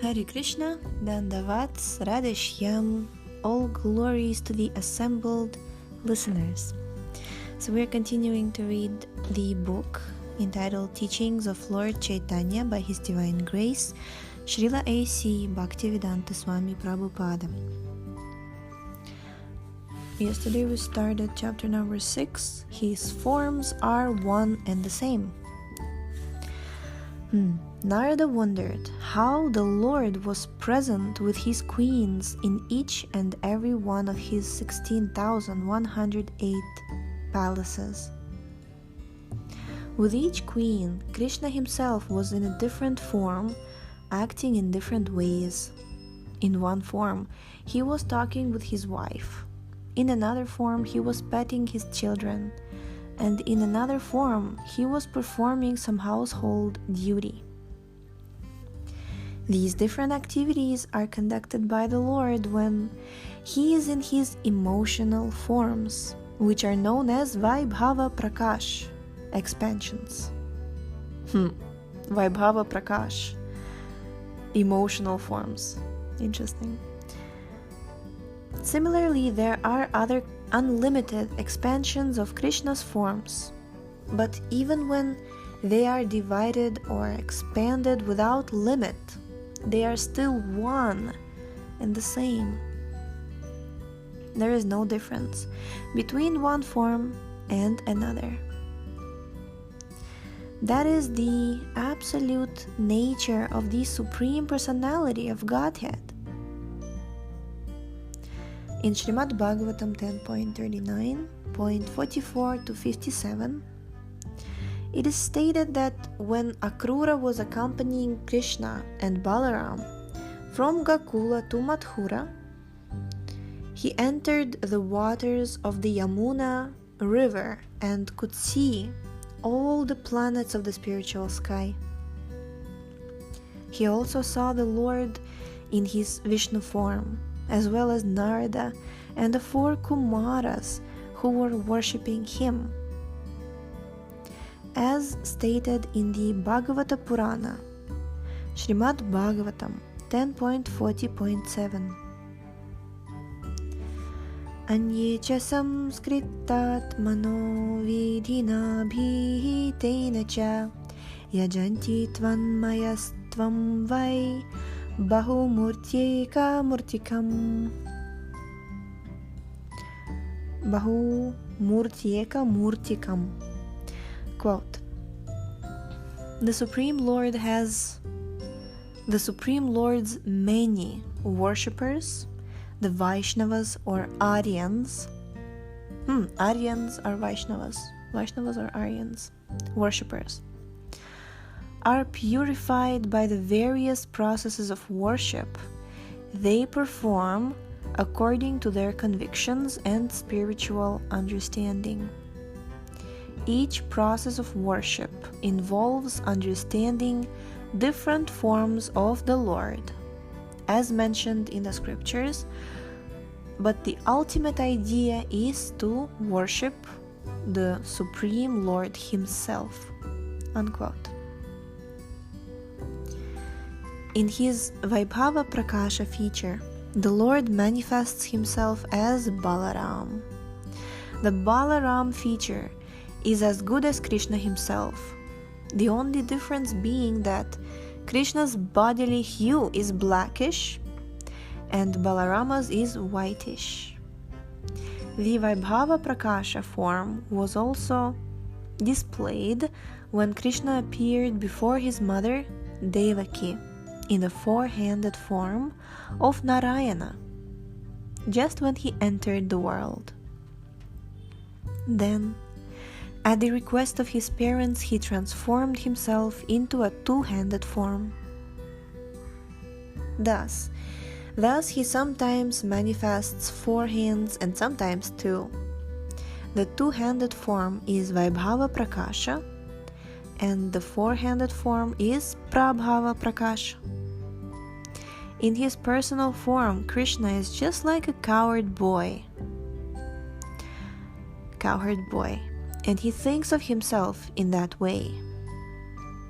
Hare Krishna, Dandavats, Radeshyam, all glories to the assembled listeners. So we're continuing to read the book entitled Teachings of Lord Chaitanya by His Divine Grace, Srila A.C. Bhaktivedanta Swami Prabhupada. Yesterday we started chapter number 6, His forms are one and the same. Narada wondered how the Lord was present with his queens in each and every one of his 16,108 palaces. With each queen, Kṛṣṇa himself was in a different form, acting in different ways. In one form, he was talking with his wife. In another form, he was petting his children. And in another form, he was performing some household duty. These different activities are conducted by the Lord when he is in his emotional forms, which are known as Vaibhava Prakash, expansions. Vaibhava Prakash, emotional forms. Interesting. Similarly, there are other unlimited expansions of Krishna's forms, but even when they are divided or expanded without limit, they are still one and the same. There is no difference between one form and another. That is the absolute nature of the Supreme Personality of Godhead. In Srimad Bhagavatam 10.39.44 to 57, it is stated that when Akrura was accompanying Kṛṣṇa and Balaram from Gokula to Mathura, he entered the waters of the Yamuna river and could see all the planets of the spiritual sky. He also saw the Lord in his Vishnu form, as well as Narada and the 4 Kumaras who were worshipping him. As stated in the Bhagavata Purana, Srimad Bhagavatam 10.40.7. Anye cha samskritatmano vidhina bhitena cha yajanti tvanmayastvam vai bahumurtyeka murtikam. Bahumurtyeka murtikam. Quote, the Supreme Lord's many worshippers, the Vaishnavas or Aryans. Aryans are Vaishnavas. Vaishnavas are Aryans. Worshippers are purified by the various processes of worship they perform according to their convictions and spiritual understanding. Each process of worship involves understanding different forms of the Lord, as mentioned in the scriptures, but the ultimate idea is to worship the Supreme Lord Himself. Unquote. In his Vaibhava Prakasha feature, the Lord manifests Himself as Balaram. The Balaram feature is as good as Kṛṣṇa himself, the only difference being that Krishna's bodily hue is blackish and Balarama's is whitish. The Vaibhava Prakasha form was also displayed when Kṛṣṇa appeared before his mother Devaki in the 4-handed form of Narayana, just when he entered the world. Then, at the request of his parents, he transformed himself into a 2-handed form. Thus he sometimes manifests 4 hands and sometimes 2. The 2-handed form is Vaibhava Prakasha and the 4-handed form is Prabhava Prakasha. In his personal form, Kṛṣṇa is just like a cowherd boy, and he thinks of himself in that way.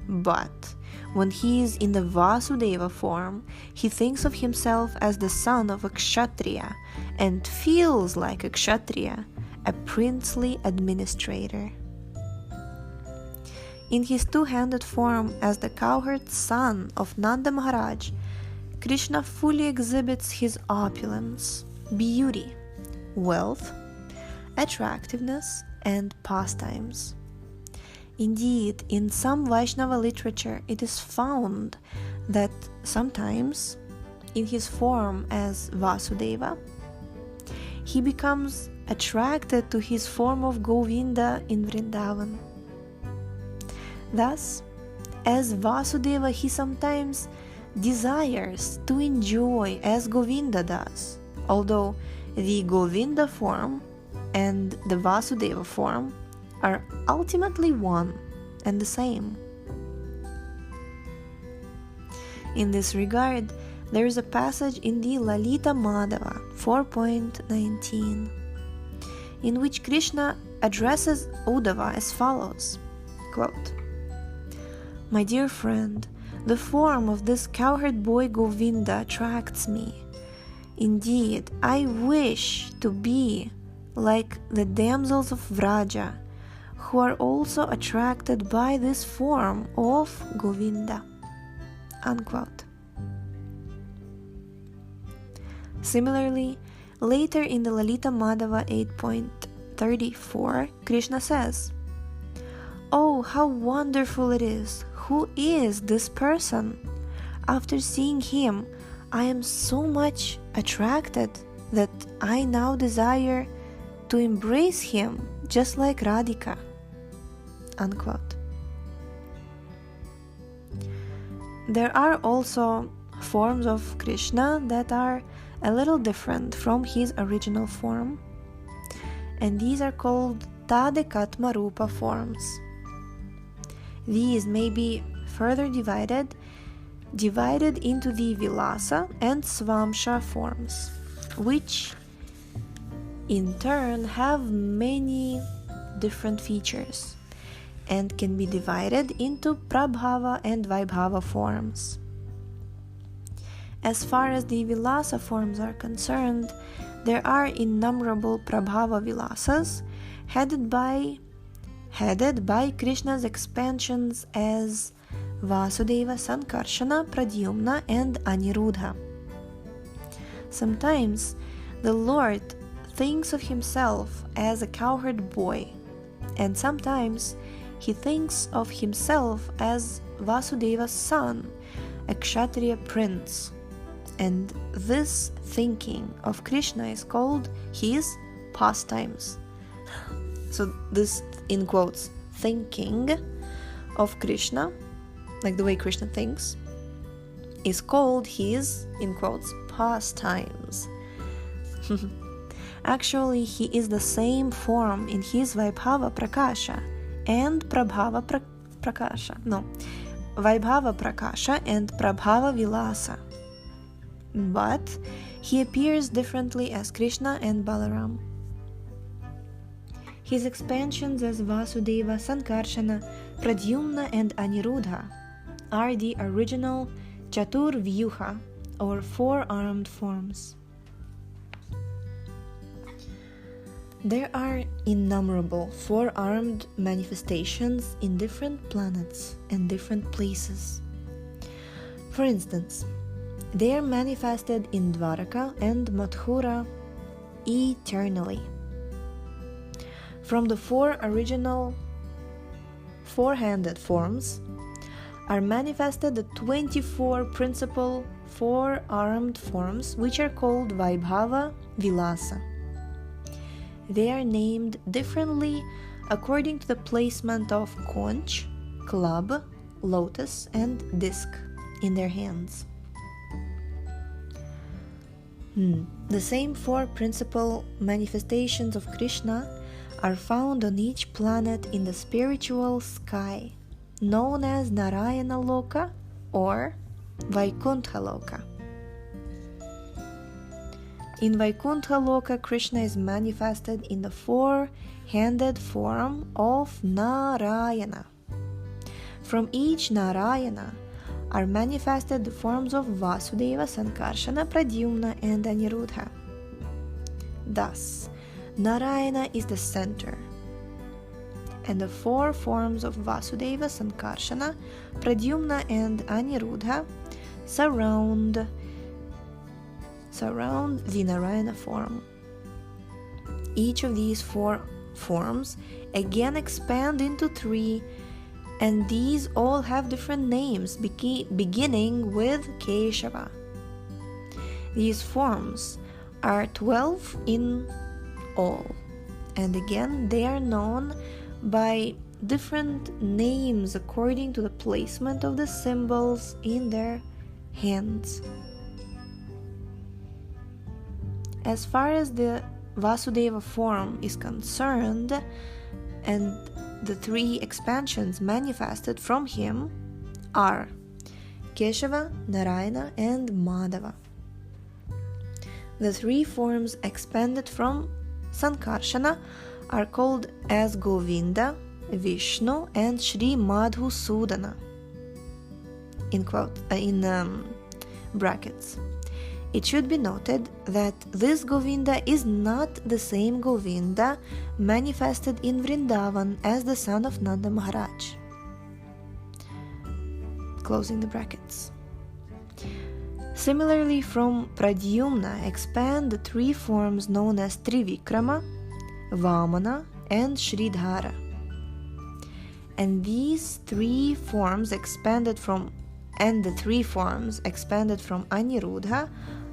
But When he is in the Vasudeva form, he thinks of himself as the son of a Kshatriya and feels like a Kshatriya, a princely administrator. In his two-handed form as the cowherd son of Nanda Maharaj, Kṛṣṇa fully exhibits his opulence, beauty, wealth, attractiveness, and pastimes. Indeed, in some Vaishnava literature, it is found that sometimes, in his form as Vasudeva, he becomes attracted to his form of Govinda in Vrindavan. Thus, as Vasudeva, he sometimes desires to enjoy as Govinda does, although the Govinda form and the Vasudeva form are ultimately one and the same. In this regard, there is a passage in the Lalita Madhava 4.19 in which Kṛṣṇa addresses Uddhava as follows, quote, "My dear friend, the form of this cowherd boy Govinda attracts me. Indeed, I wish to be like the damsels of Vraja, who are also attracted by this form of Govinda." Unquote. Similarly, later in the Lalita Madhava 8.34, Kṛṣṇa says, "Oh, how wonderful it is! Who is this person? After seeing him, I am so much attracted that I now desire to embrace him just like Radhika." Unquote. There are also forms of Kṛṣṇa that are a little different from his original form, and these are called Tadekatma Rupa forms. These may be further divided into the Vilasa and Svamsha forms, which in turn have many different features and can be divided into Prabhava and Vaibhava forms. As far as the Vilasa forms are concerned, there are innumerable Prabhava Vilasas headed by Kṛṣṇa's expansions as Vasudeva, Sankarshana, Pradyumna, and Aniruddha. Sometimes the Lord thinks of himself as a cowherd boy, and sometimes he thinks of himself as Vasudeva's son, a Kshatriya prince, and this thinking of Kṛṣṇa is called his pastimes. So this, in quotes, thinking of Kṛṣṇa, like the way Kṛṣṇa thinks, is called his, in quotes, pastimes. Actually, he is the same form in his Vaibhava Prakasha and Prabhava Prakasha. No, Vaibhava Prakasha and Prabhava Vilasa. But he appears differently as Kṛṣṇa and Balaram. His expansions as Vasudeva, Sankarshana, Pradyumna, and Aniruddha are the original Chatur Vyuha, or four-armed forms. There are innumerable four-armed manifestations in different planets and different places. For instance, they are manifested in Dwaraka and Mathura eternally. From the four original four-handed forms are manifested the 24 principal four-armed forms, which are called Vaibhava Vilasa. They are named differently according to the placement of conch, club, lotus, and disc in their hands. The same four principal manifestations of Kṛṣṇa are found on each planet in the spiritual sky, known as Narayana Loka or Vaikuntha Loka. In Vaikuntha Loka, Kṛṣṇa is manifested in the four-handed form of Narayana. From each Narayana are manifested the forms of Vasudeva, Sankarsana, Pradyumna, and Aniruddha. Thus, Narayana is the center, and the four forms of Vasudeva, Sankarsana, Pradyumna, and Aniruddha surround the Narayana form. Each of these four forms again expand into three, and these all have different names, beginning with Keshava. These forms are 12 in all, and again they are known by different names according to the placement of the symbols in their hands. As far as the Vasudeva form is concerned, and the three expansions manifested from him are Keshava, Narayana, and Madhava. The three forms expanded from Sankarshana are called as Govinda, Vishnu, and Sri Madhusudana in brackets. It should be noted that this Govinda is not the same Govinda manifested in Vrindavan as the son of Nanda Maharaj. Closing the brackets. Similarly, from Pradyumna expand the three forms known as Trivikrama, Vamana, and Sridhara. And these three forms expanded from Aniruddha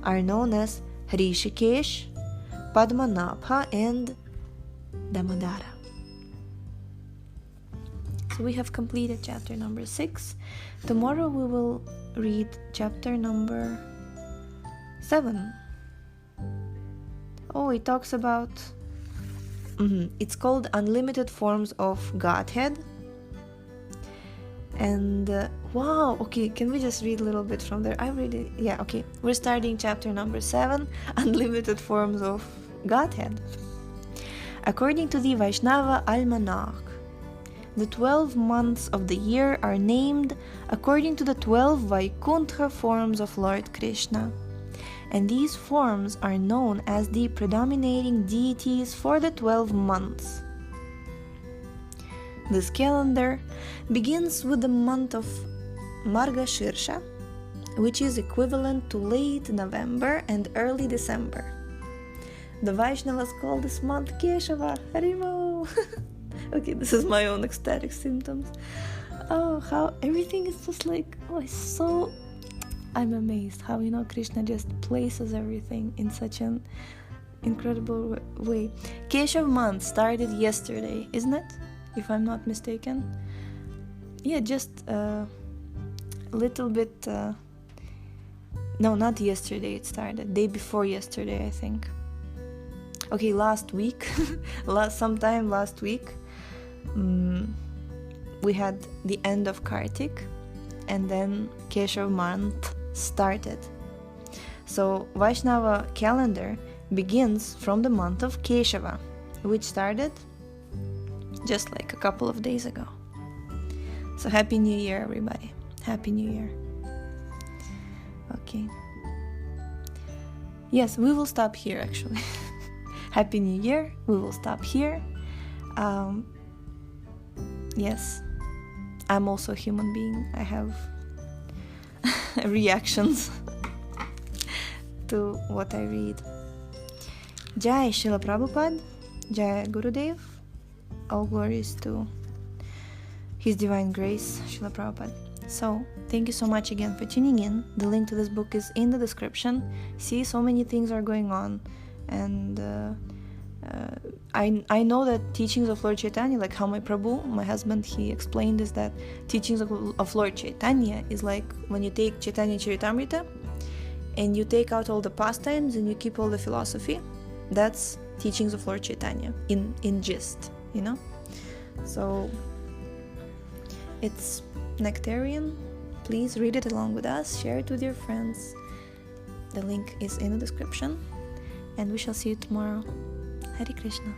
are known as Hrishikesh, Padmanabha, and Damodara. So we have completed chapter number 6. Tomorrow we will read chapter number 7. Oh, it talks about... It's called Unlimited Forms of Godhead. And wow, okay, can we just read a little bit from there? Okay, we're starting chapter number 7, Unlimited Forms of Godhead. According to the Vaishnava Almanac, the 12 months of the year are named according to the 12 Vaikuntha forms of Lord Kṛṣṇa, and these forms are known as the predominating deities for the 12 months. This calendar begins with the month of Margashirsha, which is equivalent to late November and early December. The Vaishnavas call this month Keshava. Harimo! Okay, this is my own ecstatic symptoms. Oh, how everything is just like, I'm amazed how, Krishna just places everything in such an incredible way. Keshav month started yesterday, isn't it? If I'm not mistaken. Yeah, just a little bit... No, not yesterday it started. Day before yesterday, I think. Okay, last week. Sometime last week. We had the end of Kartik. And then Keshav month started. So Vaishnava calendar begins from the month of Keshava, which started just like a couple of days ago. So Happy New Year, everybody. Happy New Year. Okay. Yes, we will stop here actually. Happy New Year. We will stop here. Yes, I'm also a human being. I have reactions to what I read. Jai Srila Prabhupada. Jai Gurudev. All glories to His Divine Grace, Srila Prabhupada. So, thank you so much again for tuning in. The link to this book is in the description. See, so many things are going on. And I know that teachings of Lord Chaitanya, like how my Prabhu, my husband, he explained is that teachings of Lord Chaitanya is like when you take Chaitanya Charitamrita and you take out all the pastimes and you keep all the philosophy. That's teachings of Lord Chaitanya in gist, So it's nectarian. Please read it along with us, share it with your friends. The link is in the description, and we shall see you tomorrow. Hare Krishna.